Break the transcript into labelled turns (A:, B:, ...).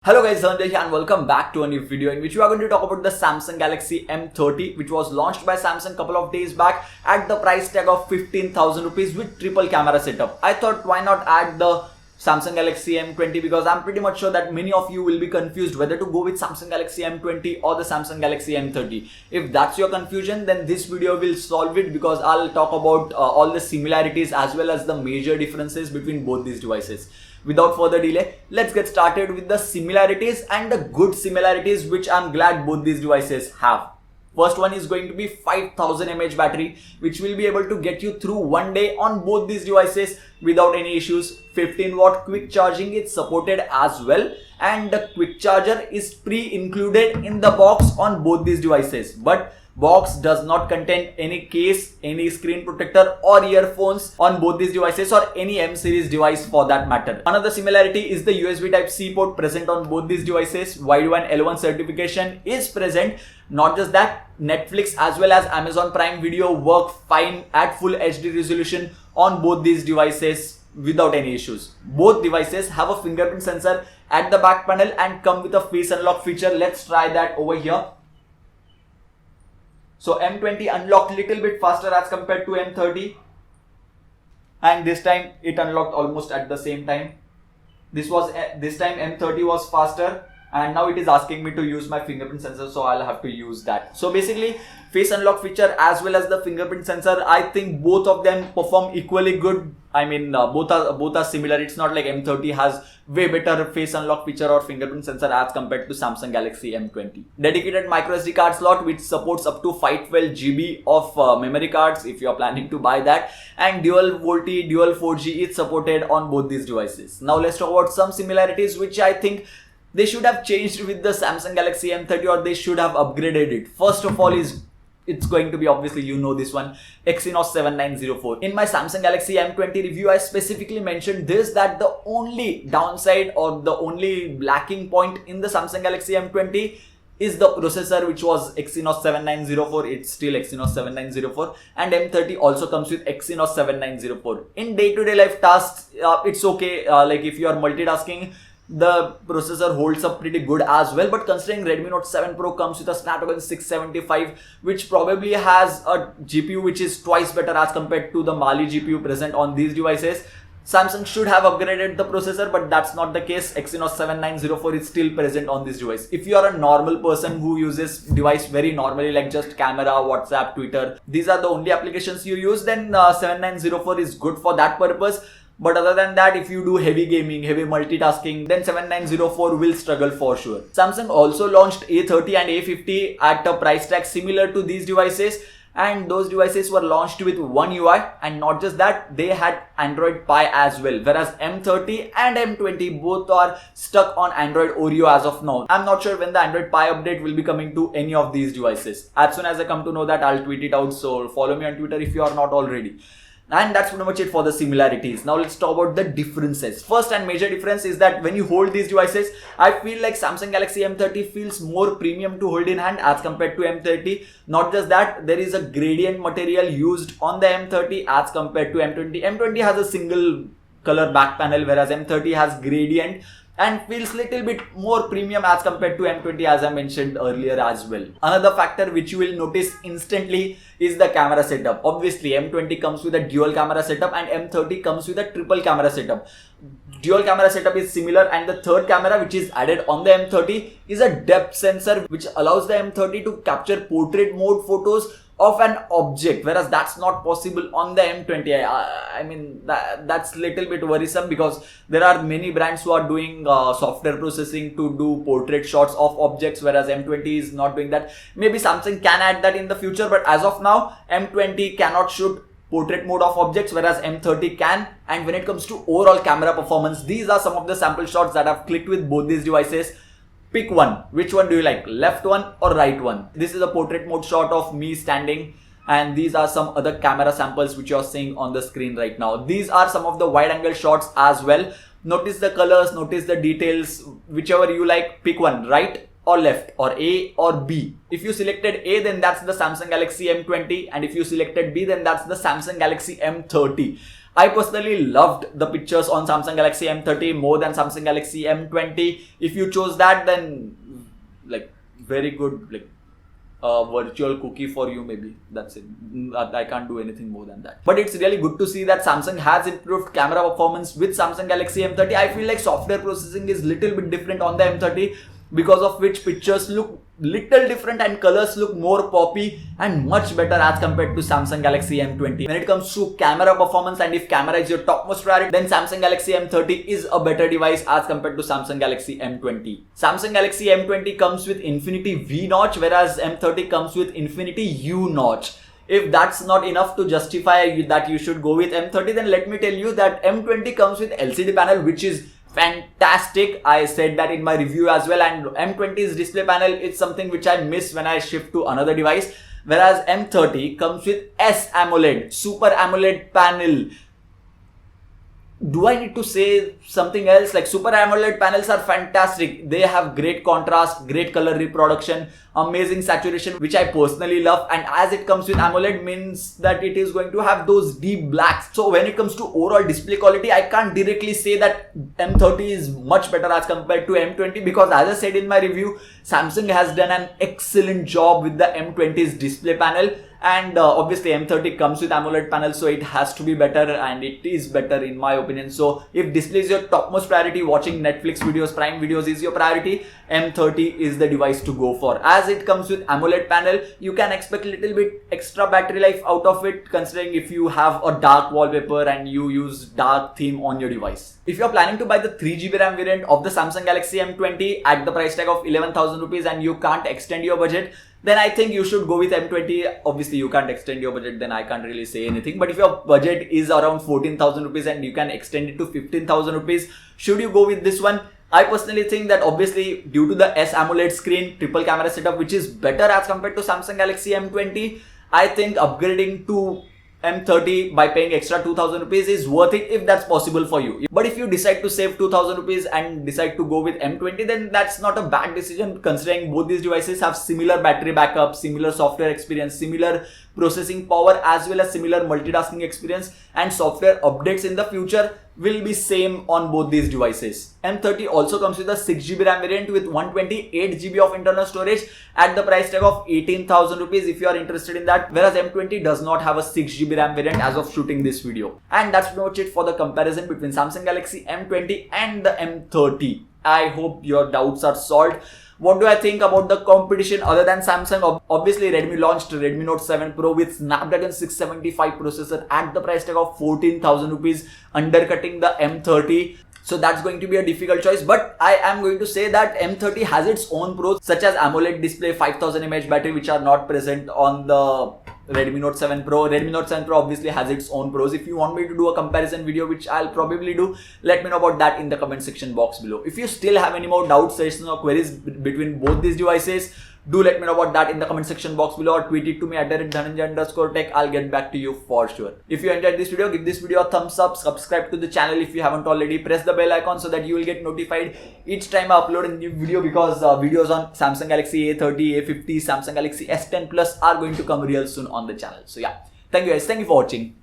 A: Hello guys, Sanjay here and welcome back to a new video in which we are going to talk about the Samsung Galaxy M30 which was launched by Samsung couple of days back at the price tag of 15,000 rupees with triple camera setup. I thought why not add the Samsung Galaxy M20 because I'm pretty much sure that many of you will be confused whether to go with Samsung Galaxy M20 or the Samsung Galaxy M30. If that's your confusion, then this video will solve it because I'll talk about all the similarities as well as the major differences between both these devices. Without further delay, let's get started with the similarities and the good similarities which I'm glad both these devices have. First one is going to be 5000 mAh battery which will be able to get you through one day on both these devices without any issues. 15-watt quick charging is supported as well, and the quick charger is pre-included in the box on both these devices. But box does not contain any case, any screen protector or earphones on both these devices or any M series device for that matter. Another similarity is the USB Type-C port present on both these devices. Wideband L1 certification is present. Not just that, Netflix as well as Amazon Prime Video work fine at full HD resolution on both these devices without any issues. Both devices have a fingerprint sensor at the back panel and come with a face unlock feature. Let's try that over here. So M20 unlocked little bit faster as compared to M30, and this time it unlocked almost at the same time. This time M30 was faster, and now it is asking me to use my fingerprint sensor, so I'll have to use that. So basically, face unlock feature as well as the fingerprint sensor, I think both of them perform equally good. I mean, both are similar. It's not like M30 has way better face unlock feature or fingerprint sensor as compared to Samsung Galaxy M20. Dedicated microSD card slot which supports up to 512 GB of memory cards if you are planning to buy that, and dual VoLTE, dual 4G is supported on both these devices. Now let's talk about some similarities which I think they should have changed with the Samsung Galaxy M30, or they should have upgraded it. First of all is it's going to be, obviously you know this one, Exynos 7904. In my Samsung Galaxy M20 review, I specifically mentioned this, that the only downside or the only lacking point in the Samsung Galaxy M20 is the processor, which was Exynos 7904. It's still Exynos 7904, and M30 also comes with Exynos 7904. In day-to-day life tasks, it's okay. Like if you are multitasking, the processor holds up pretty good as well. But considering Redmi Note 7 Pro comes with a Snapdragon 675, which probably has a GPU which is twice better as compared to the Mali GPU present on these devices, Samsung should have upgraded the processor, but that's not the case. Exynos 7904 is still present on this device. If you are a normal person who uses device very normally, like just camera, WhatsApp, Twitter, these are the only applications you use, then 7904 is good for that purpose. But other than that, if you do heavy gaming, heavy multitasking, then 7904 will struggle for sure. Samsung also launched A30 and A50 at a price tag similar to these devices, and those devices were launched with one UI, and not just that, they had Android Pie as well, whereas M30 and M20 both are stuck on Android Oreo as of now. I'm not sure when the Android Pie update will be coming to any of these devices. As soon as I come to know that, I'll tweet it out, so follow me on Twitter if you are not already. And that's pretty much it for the similarities. Now let's talk about the differences. First and major difference is that when you hold these devices, I feel like Samsung Galaxy M30 feels more premium to hold in hand as compared to M30. Not just that, there is a gradient material used on the M30 as compared to M20. M20 has a single color back panel, whereas M30 has gradient and feels little bit more premium as compared to M20, as I mentioned earlier as well. Another factor which you will notice instantly is the camera setup. Obviously, M20 comes with a dual camera setup and M30 comes with a triple camera setup. Dual camera setup is similar, and the third camera which is added on the M30 is a depth sensor which allows the M30 to capture portrait mode photos of an object, whereas that's not possible on the M20. I mean, that's little bit worrisome because there are many brands who are doing software processing to do portrait shots of objects, whereas M20 is not doing that. Maybe Samsung can add that in the future, but as of now, M20 cannot shoot portrait mode of objects, whereas M30 can. And when it comes to overall camera performance, these are some of the sample shots that have clicked with both these devices. Pick one. Which one do you like? Left one or right one? This is a portrait mode shot of me standing, and these are some other camera samples which you are seeing on the screen right now. These are some of the wide angle shots as well. Notice the colors, notice the details, whichever you like. Pick one, right or left, or A or B. If you selected A, then that's the Samsung Galaxy M20, and if you selected B, then that's the Samsung Galaxy M30. I personally loved the pictures on Samsung Galaxy M30 more than Samsung Galaxy M20. If you chose that, then like very good, like virtual cookie for you, maybe. That's it. I can't do anything more than that. But it's really good to see that Samsung has improved camera performance with Samsung Galaxy M30. I feel like software processing is little bit different on the M30, because of which pictures look little different and colors look more poppy and much better as compared to Samsung Galaxy M20. When it comes to camera performance, and if camera is your topmost priority, then Samsung Galaxy M30 is a better device as compared to Samsung Galaxy M20. Samsung Galaxy M20 comes with Infinity V notch, whereas M30 comes with Infinity U notch. If that's not enough to justify that you should go with M30, then let me tell you that M20 comes with LCD panel, which is fantastic. I said that in my review as well, and M20's display panel is something which I miss when I shift to another device, whereas M30 comes with S AMOLED, Super AMOLED panel. Do I need to say something else? Like, Super AMOLED panels are fantastic. They have great contrast, great color reproduction, amazing saturation, which I personally love. And as it comes with AMOLED, means that it is going to have those deep blacks. So when it comes to overall display quality, I can't directly say that M30 is much better as compared to M20, because as I said in my review, Samsung has done an excellent job with the M20's display panel. And obviously M30 comes with AMOLED panel, so it has to be better, and it is better in my opinion. So if display is your topmost priority, watching Netflix videos, Prime videos is your priority, M30 is the device to go for. As it comes with AMOLED panel, you can expect a little bit extra battery life out of it, considering if you have a dark wallpaper and you use dark theme on your device. If you're planning to buy the 3GB RAM variant of the Samsung Galaxy M20 at the price tag of 11,000 rupees and you can't extend your budget, then I think you should go with M20. Obviously, you can't extend your budget, then I can't really say anything. But if your budget is around 14,000 rupees and you can extend it to 15,000 rupees, should you go with this one? I personally think that obviously due to the S AMOLED screen, triple camera setup, which is better as compared to Samsung Galaxy M20, I think upgrading to M30 by paying extra 2,000 rupees is worth it if that's possible for you. But if you decide to save 2,000 rupees and decide to go with M20, then that's not a bad decision, considering both these devices have similar battery backup, similar software experience, similar processing power, as well as similar multitasking experience, and software updates in the future will be same on both these devices. M30 also comes with a 6GB RAM variant with 128GB of internal storage at the price tag of 18,000 rupees if you are interested in that, whereas M20 does not have a 6GB RAM variant as of shooting this video. And that's pretty much it for the comparison between Samsung Galaxy M20 and the M30. I hope your doubts are solved. What do I think about the competition other than Samsung? Obviously, Redmi launched Redmi Note 7 Pro with Snapdragon 675 processor at the price tag of 14,000 rupees, undercutting the M30. So that's going to be a difficult choice, but I am going to say that M30 has its own pros, such as AMOLED display, 5000 mAh battery, which are not present on the Redmi Note 7 Pro. Redmi Note 7 Pro obviously has its own pros. If you want me to do a comparison video, which I'll probably do, let me know about that in the comment section box below. If you still have any more doubts, suggestions or queries between both these devices, do let me know about that in the comment section box below, or tweet it to me at @Dhananjay_tech. I'll get back to you for sure. If you enjoyed this video, give this video a thumbs up, subscribe to the channel if you haven't already, press the bell icon so that you will get notified each time I upload a new video, because videos on Samsung Galaxy A30, A50, Samsung Galaxy S10 Plus are going to come real soon on the channel. So yeah, thank you guys, thank you for watching.